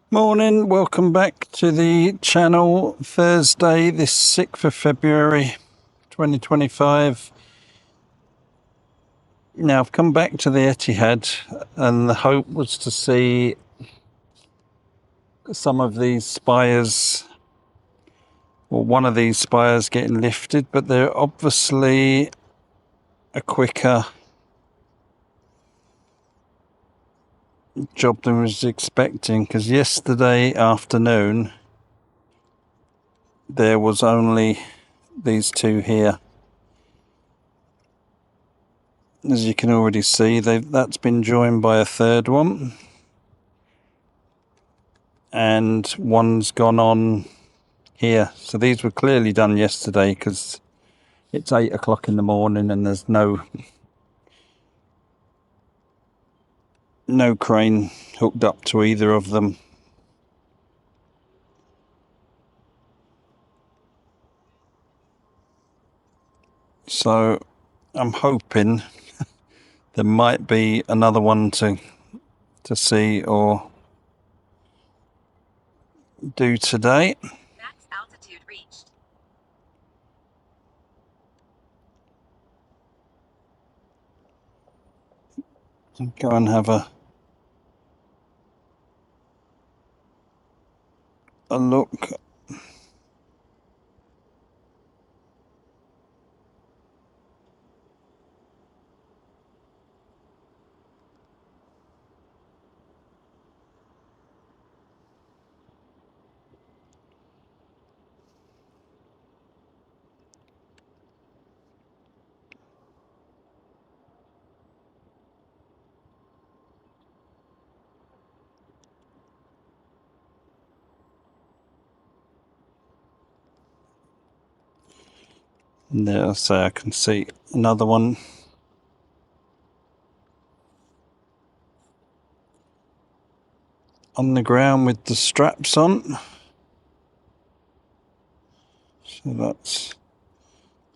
Morning, welcome back to the channel. Thursday, this 6th of February 2025. Now I've come back to the Etihad and the hope was to see some of these spires, or one of these spires, getting lifted, but they're obviously a quicker job than I was expecting, because yesterday afternoon there was only these two here. As you can already see, that's been joined by a third one, and one's gone on here. So these were clearly done yesterday, because it's 8 o'clock in the morning and there's no crane hooked up to either of them. So I'm hoping there might be another one to see or do today. Max altitude reached. Go and have a look. And there, I say I can see another one. On the ground with the straps on. So that's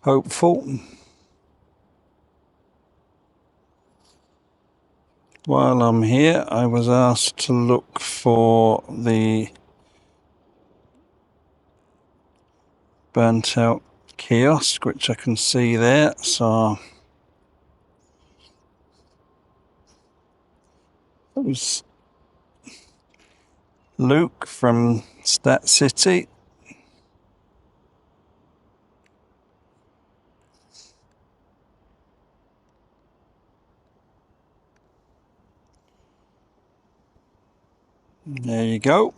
hopeful. While I'm here, I was asked to look for the burnt out kiosk, which I can see there. So it was Luke from Stat City. There you go.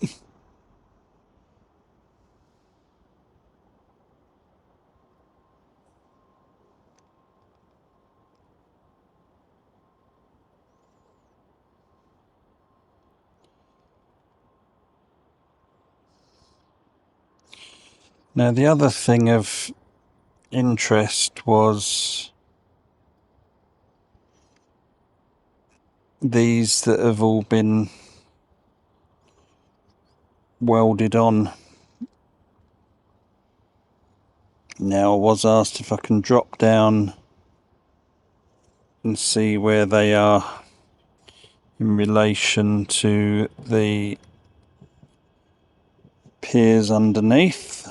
Now the other thing of interest was these that have all been welded on. Now I was asked if I can drop down and see where they are in relation to the piers underneath.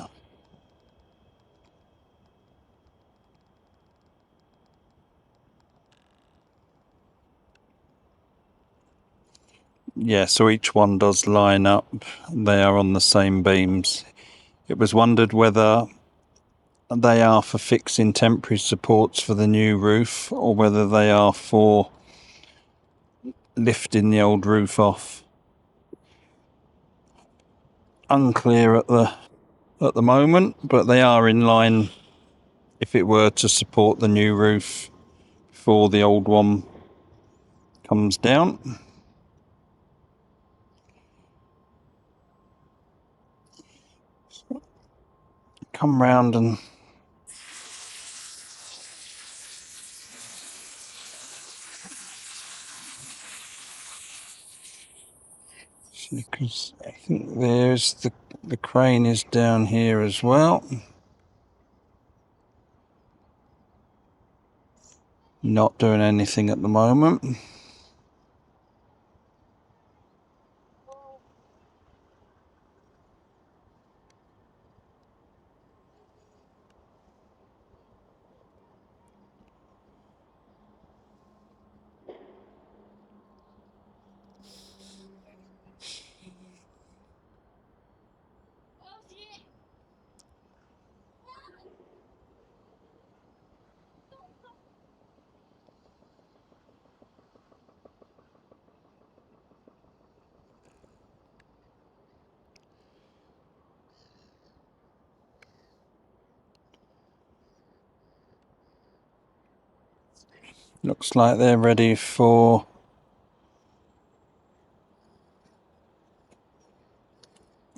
Yeah, so each one does line up. They are on the same beams. It was wondered whether they are for fixing temporary supports for the new roof, or whether they are for lifting the old roof off. Unclear at the moment, but they are in line if it were to support the new roof before the old one comes down. Come round and because I think there's the crane is down here as well. Not doing anything at the moment. Looks like they're ready for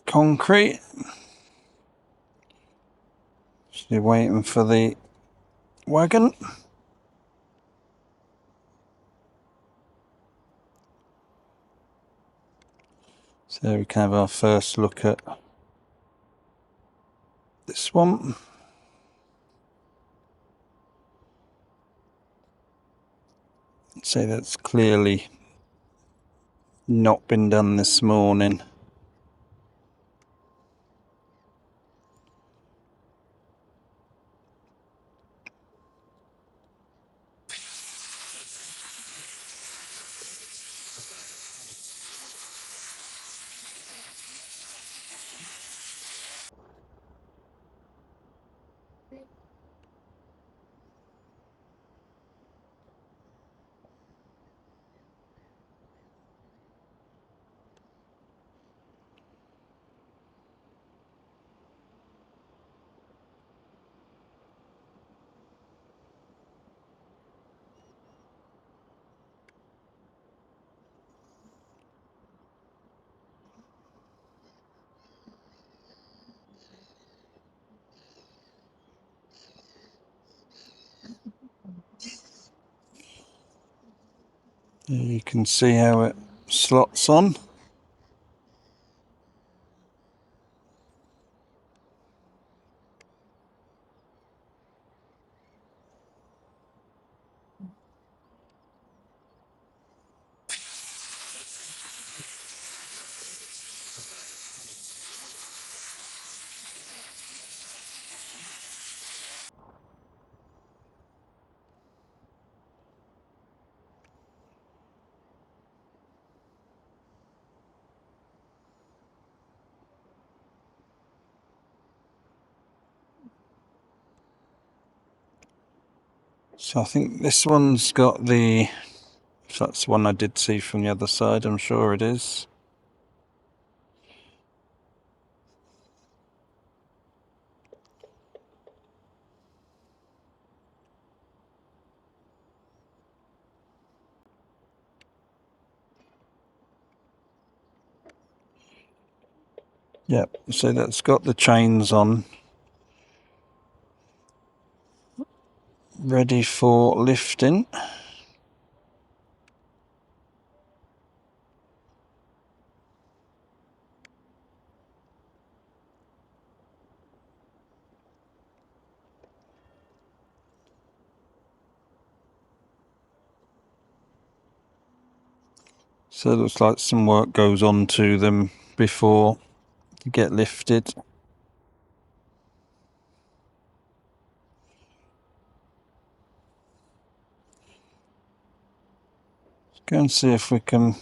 concrete. Still waiting for the wagon. So we can have our first look at this one. See, that's clearly not been done this morning. You can see how it slots on. So I think this one's got the, if that's the one I did see from the other side, I'm sure it is. Yep, so that's got the chains on, ready for lifting. So it looks like some work goes on to them before you get lifted. Let's go and see if we can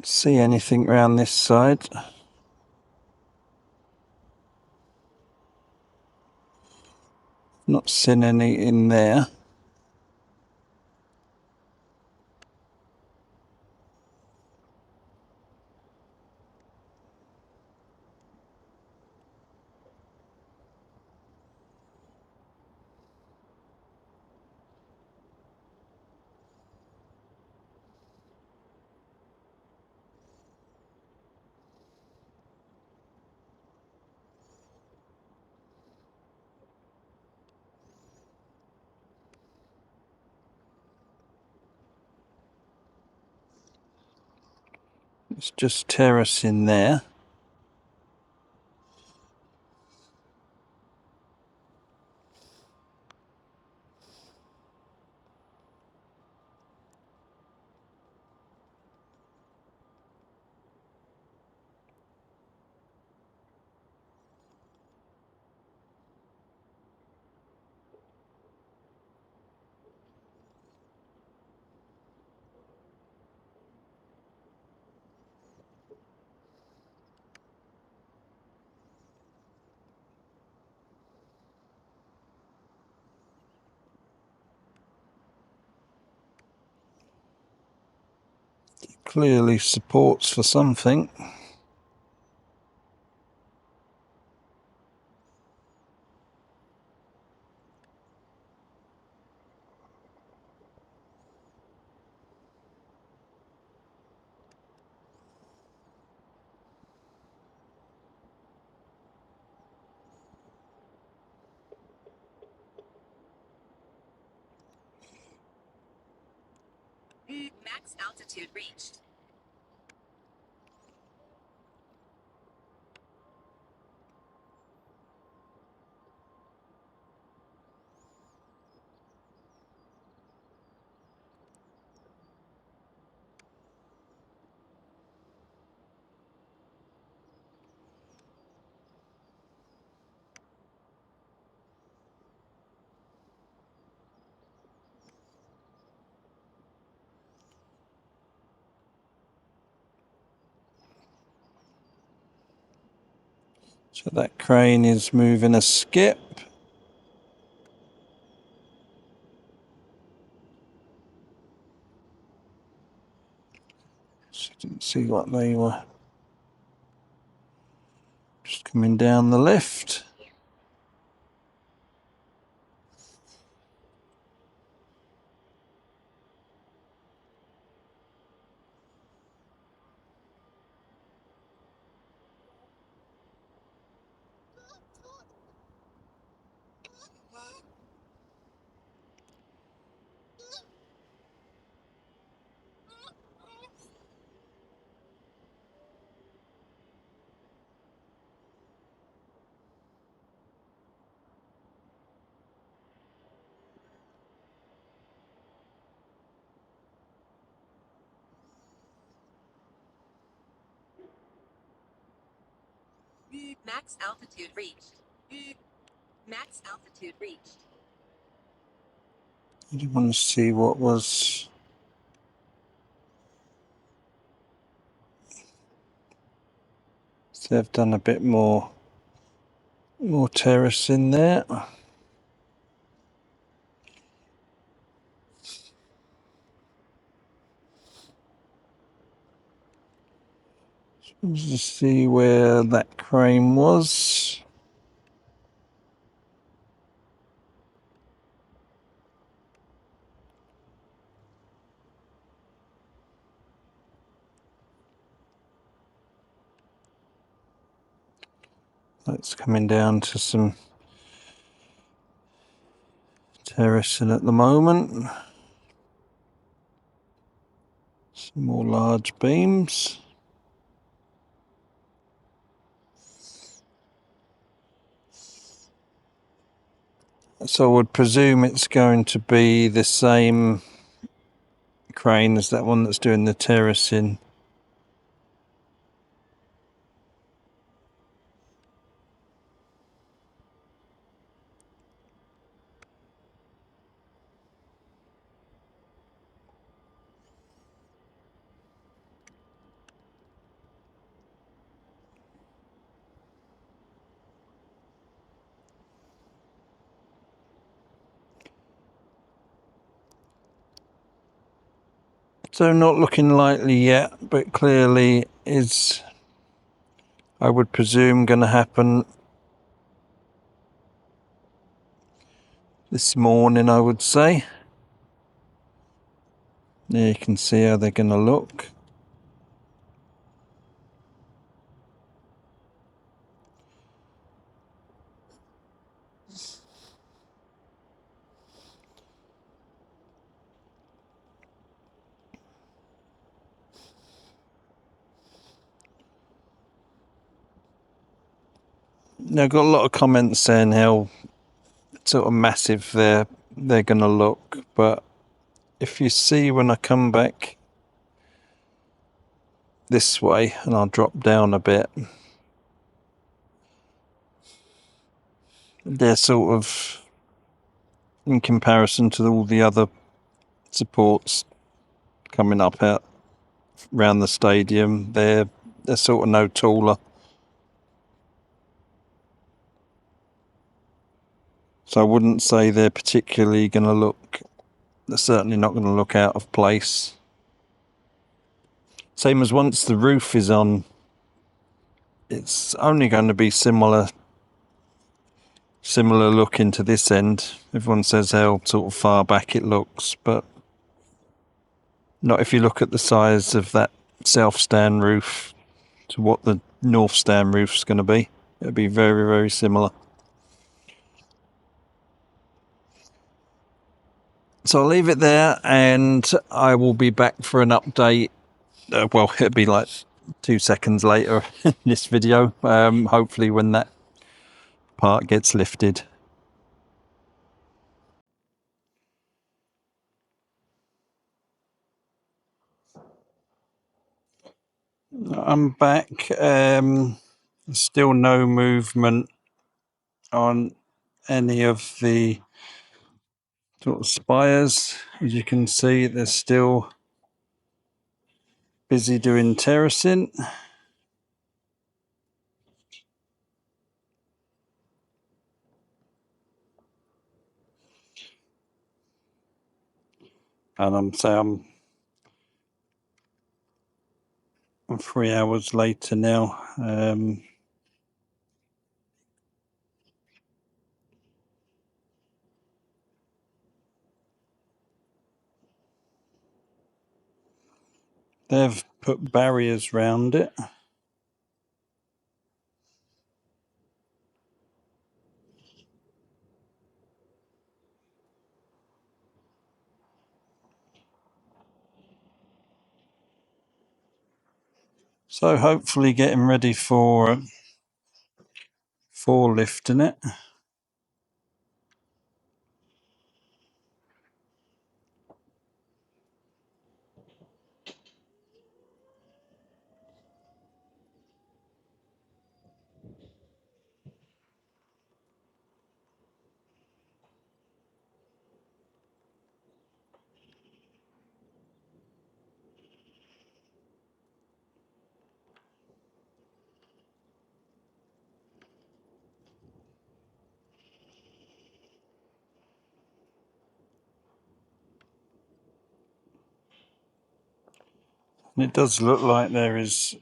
see anything around this side. Not seen any in there. It's just terracing there. clearly supports for something. Max altitude reached. So that crane is moving a skip. So I didn't see what they were. Just coming down the lift. Max altitude reached. Max altitude reached. I didn't want to see what was. So they've done a bit more terrace in there. Let's see where that crane was. It's coming down to some terracing at the moment. Some more large beams. So I would presume it's going to be the same crane as that one that's doing the terracing. So not looking likely yet, but clearly is, I would presume, going to happen this morning, I would say. There you can see how they're going to look. Now, I've got a lot of comments saying how sort of massive they're going to look, but if you see when I come back this way and I'll drop down a bit, they're sort of, in comparison to all the other supports coming up out around the stadium, they're sort of no taller. So I wouldn't say they're particularly going to look, they're certainly not going to look out of place. Same as once the roof is on, it's only going to be similar looking to this end. Everyone says how sort of far back it looks, but not if you look at the size of that south stand roof to what the north stand roof's going to be. It'll be very, very similar. So I'll leave it there, and I will be back for an update. Well, it'll be like 2 seconds later in this video, hopefully when that part gets lifted. I'm back. Still no movement on any of the sort of spires. As you can see, they're still busy doing terracing. And I'm 3 hours later now. They've put barriers round it. So hopefully getting ready for lifting it. And it does look like there is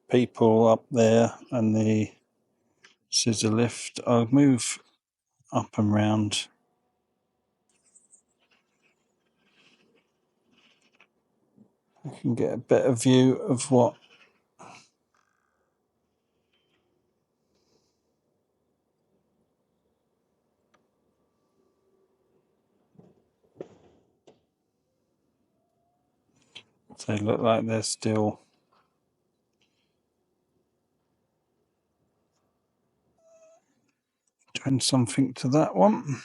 people up there and the scissor lift. I'll move up and round. I can get a better view of what they look like. They're still doing something to that one.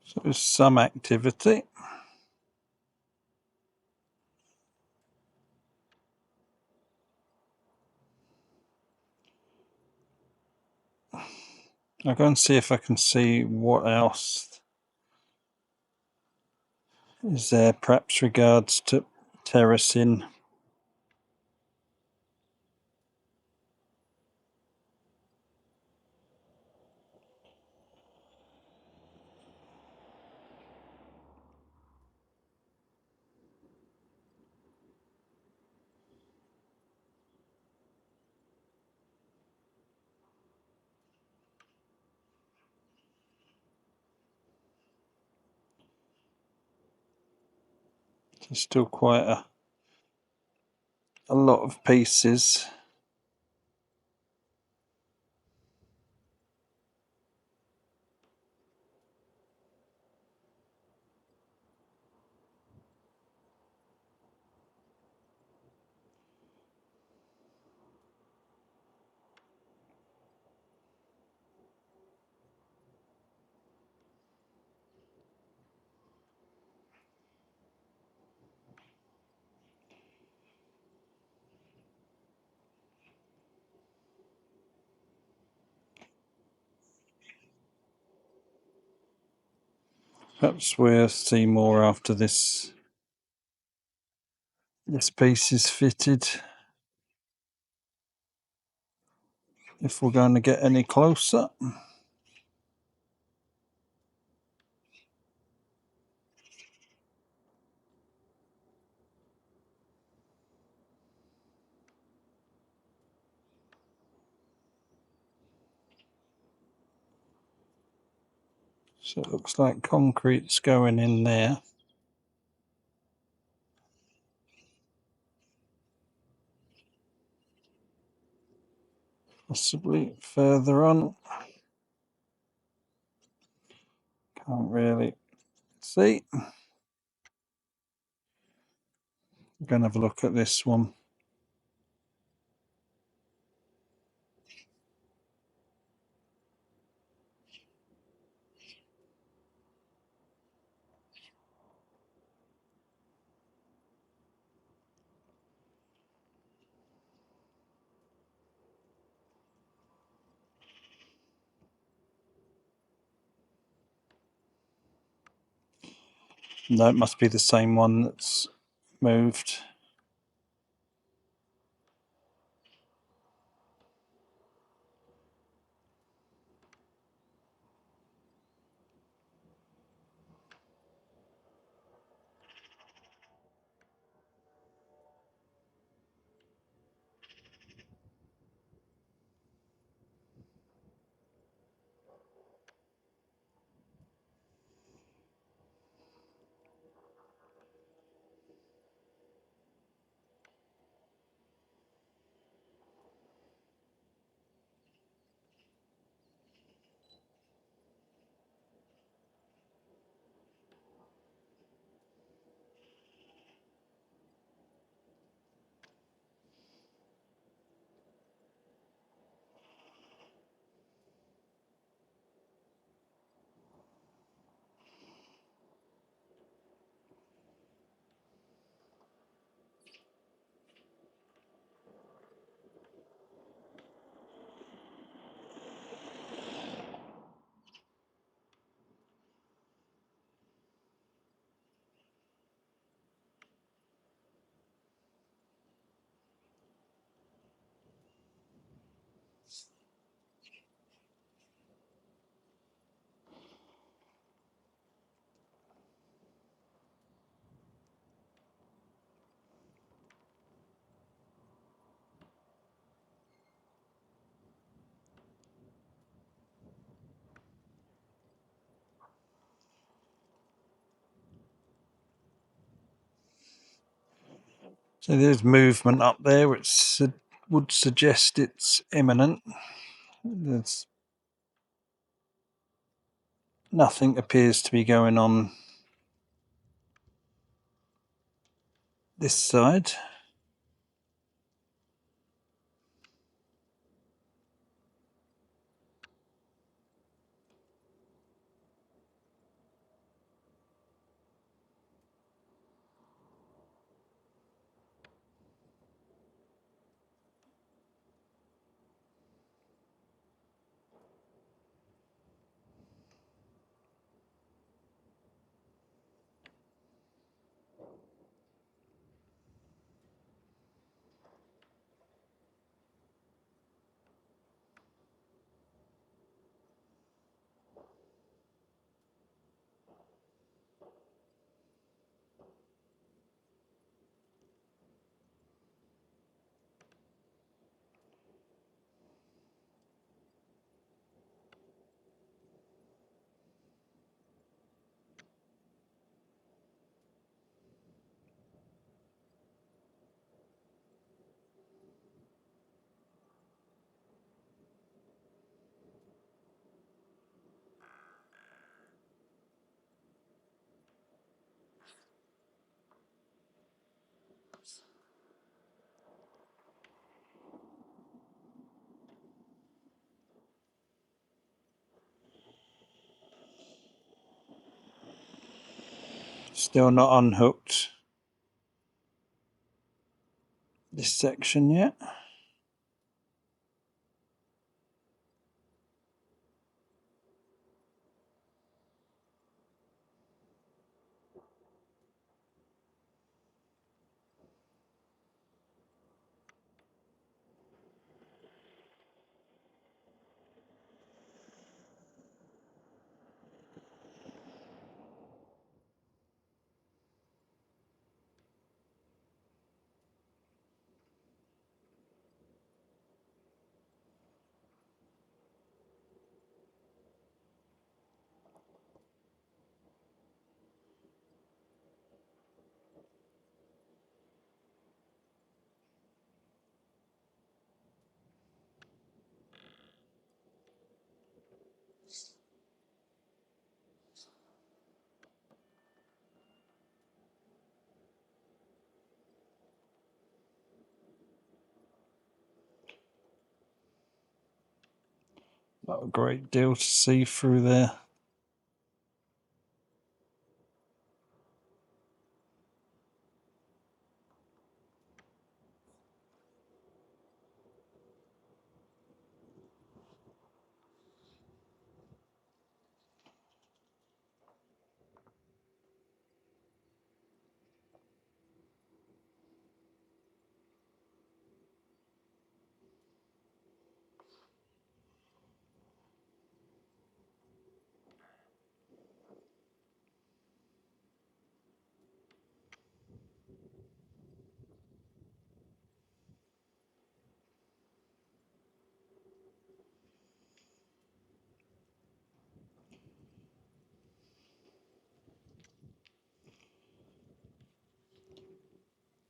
So there's some activity. I'll go and see if I can see what else is there, perhaps regards to terracing. There's still quite a lot of pieces. Perhaps we'll see more after this piece is fitted, if we're going to get any closer. So it looks like concrete's going in there. Possibly further on. Can't really see. I'm going to have a look at this one. No, it must be the same one that's moved. So there's movement up there, which would suggest it's imminent. There's nothing appears to be going on this side. Still not unhooked this section yet. Not a great deal to see through there.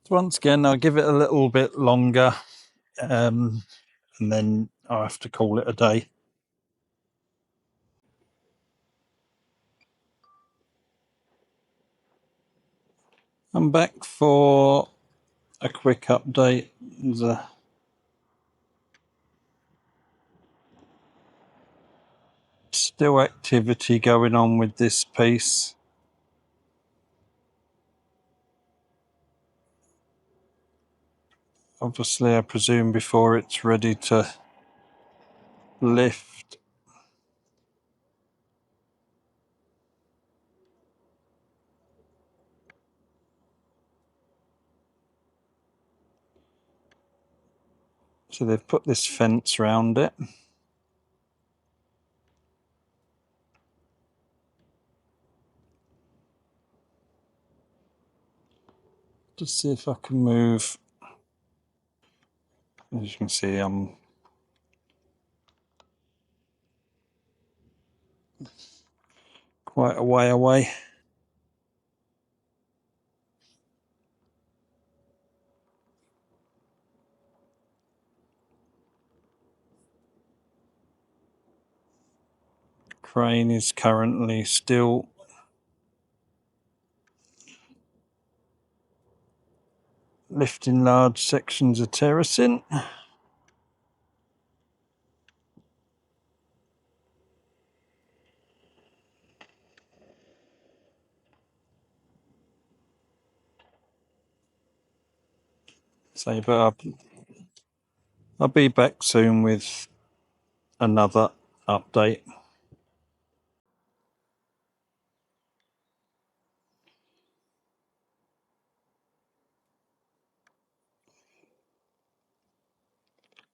So once again, I'll give it a little bit longer, and then I'll have to call it a day. I'm back for a quick update. There's a still activity going on with this piece. Obviously, I presume before it's ready to lift. So they've put this fence around it. Just see if I can move. As you can see, I'm quite a way away. Crane is currently still lifting large sections of terracing. So, but I'll be back soon with another update.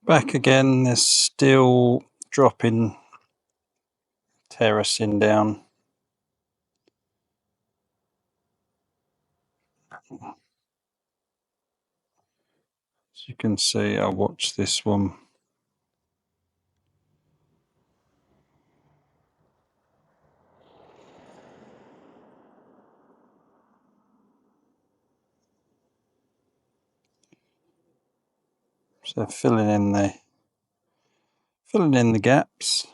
Back again, there's still dropping terracing down. As you can see, I'll watch this one. So filling in the gaps.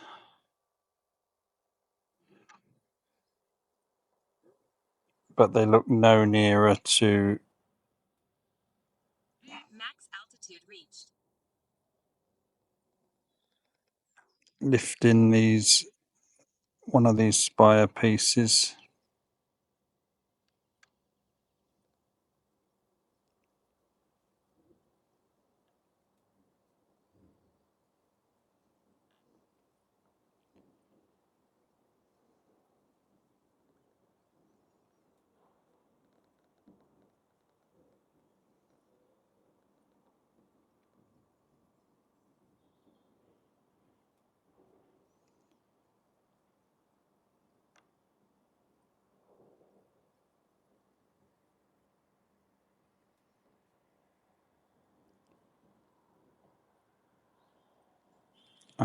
But they look no nearer to Max altitude reached. lifting one of these spire pieces.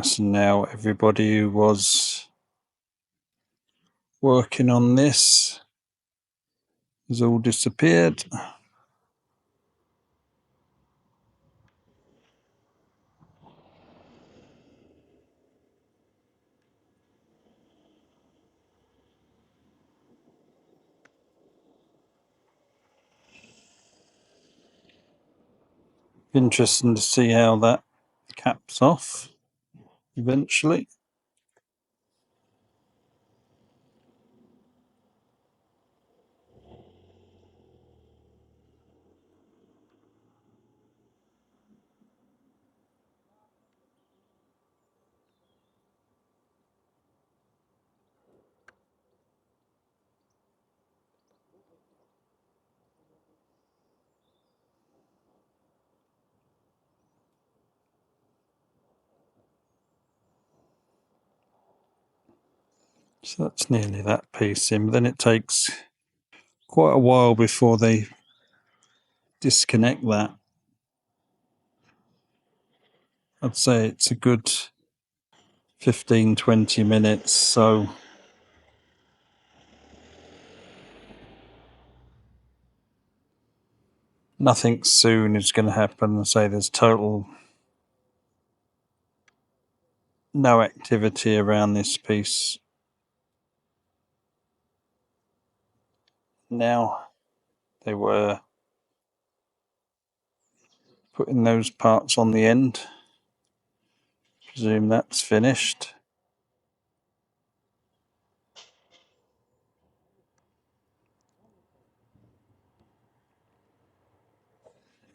So now everybody who was working on this has all disappeared. Interesting to see how that caps off eventually. So that's nearly that piece in. But then it takes quite a while before they disconnect that. I'd say it's a good 15-20 minutes, so nothing soon is going to happen. I say there's total no activity around this piece now. They were putting those parts on the end. Presume that's finished.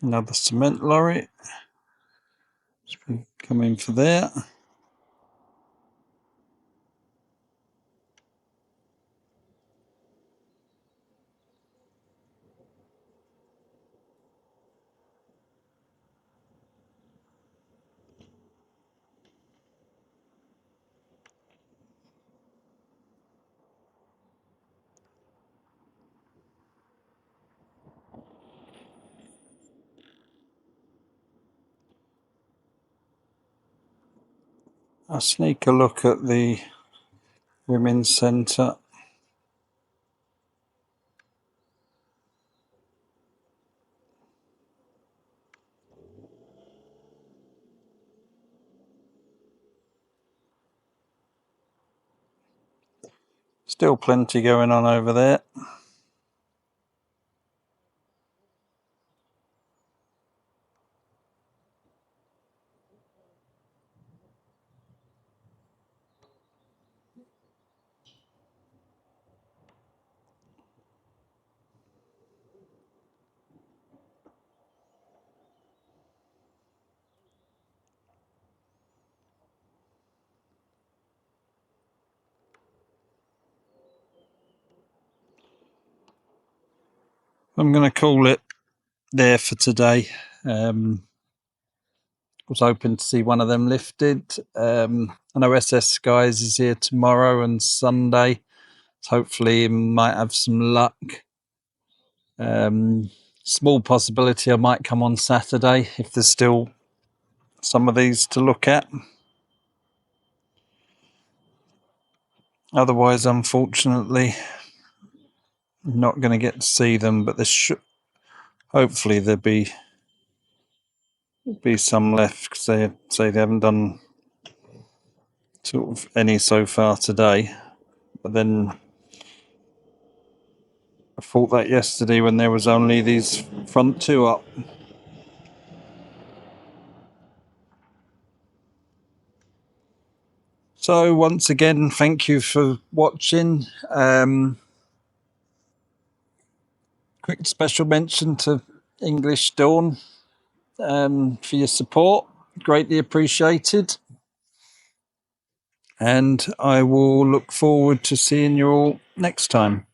Another cement lorry. Coming for there. I'll sneak a look at the women's centre. Still plenty going on over there. I'm going to call it there for today. Was hoping to see one of them lifted. I know SS Skies is here tomorrow and Sunday. So hopefully might have some luck. Small possibility I might come on Saturday if there's still some of these to look at. Otherwise, unfortunately, not going to get to see them, but hopefully there'll be some left, because they say they haven't done sort of any so far today. But then I thought that yesterday when there was only these front two up. So once again, thank you for watching. Quick special mention to English Dawn for your support. Greatly appreciated. And I will look forward to seeing you all next time.